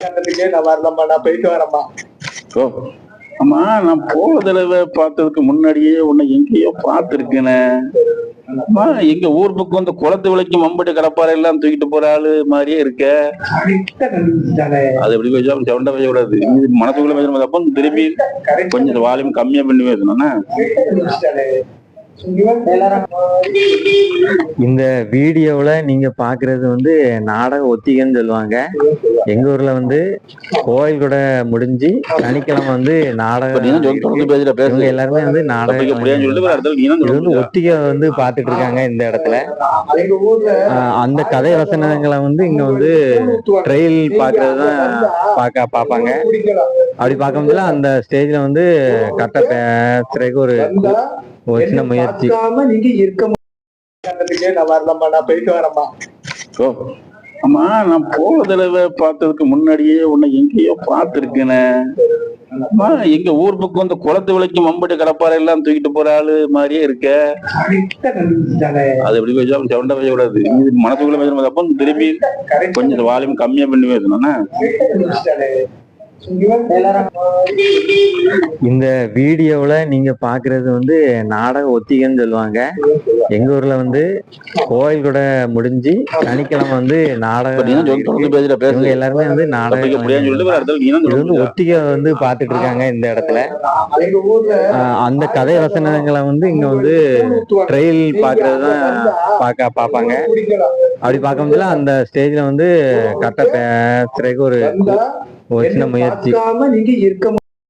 கண்டதுக்கே நான் வரலம்மா, நான் போயிட்டு வரேம்மா. ஓ ஆமா, நான் போன தடவை பார்த்ததுக்கு முன்னாடியே உன்னை எங்கேயோ பார்த்துருக்கேனே. அம்மா, எங்க ஊர் பக்கம் இந்த குளத்து விலைக்கு மம்பட்டு கடப்பாறை எல்லாம் தூக்கிட்டு போற ஆளு மாதிரியே இருக்க. கரெக்டா கண்டுபிடிச்சிட்டானே. அது எப்படி பேச சவுண்டா பேசக்கூடாது. இது மனசுக்குள்ள பேசுறது அப்போ திரும்பி கொஞ்சம் வால்யூம் கம்மியா பண்ணி பேசணும்னா. கரெக்டா கண்டுபிடிச்சிட்டானே. இந்த வீடியோவில் நீங்க பாக்குறது வந்து நாடக ஒத்திகைன்னு சொல்லுவாங்க. எங்க ஊர்ல வந்து கோயில் கூட முடிஞ்சு சனிக்கிழமை வந்து நாடகம். இவங்க எல்லாருமே வந்து நாடகம் இது வந்து ஒத்திகை வந்து பாத்துட்டு இருக்காங்க இந்த இடத்துல. அந்த கதை வசனங்களை வந்து இங்க வந்து ட்ரெயில் பாக்குறதுதான் பாப்பாங்க. அப்படி பார்க்கும்போது அந்த ஸ்டேஜ்ல வந்து கரெக்டா பேசுறதுக்கு ஒரு சின்ன முயற்சி. நீங்க இருக்க கண்டதுக்கே நான் வரலம்மா, நான் போயிட்டு வரேம்மா. ஓ ஆமா, நான் போன தடவை பார்த்ததுக்கு முன்னாடியே உன்னை எங்கேயோ பார்த்துருக்கேனே. அம்மா, எங்க ஊர் பக்கம் இந்த குளத்து விலைக்கு மம்பட்டு கடப்பாறை எல்லாம் தூக்கிட்டு போற ஆளு மாதிரியே இருக்க. கரெக்டா கண்டுபிடிச்சிட்டானே. அது எப்படி பேச சவுண்டா பேசக்கூடாது. இது மனசுக்குள்ள பேசுறது அப்போ திரும்பி கொஞ்சம் வால்யூம் கம்மியா பண்ணி பேசணும்னா. இந்த வீடியோவில் நீங்க பாக்குறது வந்து நாடக ஒத்திகைன்னு சொல்லுவாங்க. எங்க ஊர்ல வந்து கோயில் கூட முடிஞ்சு சனிக்கிழமை வந்து நாடகம். இவங்க எல்லாருமே வந்து நாடகம் இது வந்து ஒத்திகை வந்து பாத்துட்டு இருக்காங்க இந்த இடத்துல. அந்த கதை வசனங்களை வந்து இங்க வந்து ட்ரெயில் பாக்குறதுதான் பாப்பாங்க. அப்படி பார்க்கும்போது அந்த ஸ்டேஜ்ல வந்து கரெக்டா பேசுறதுக்கு ஒரு சின்ன முயற்சி. நீங்க இருக்க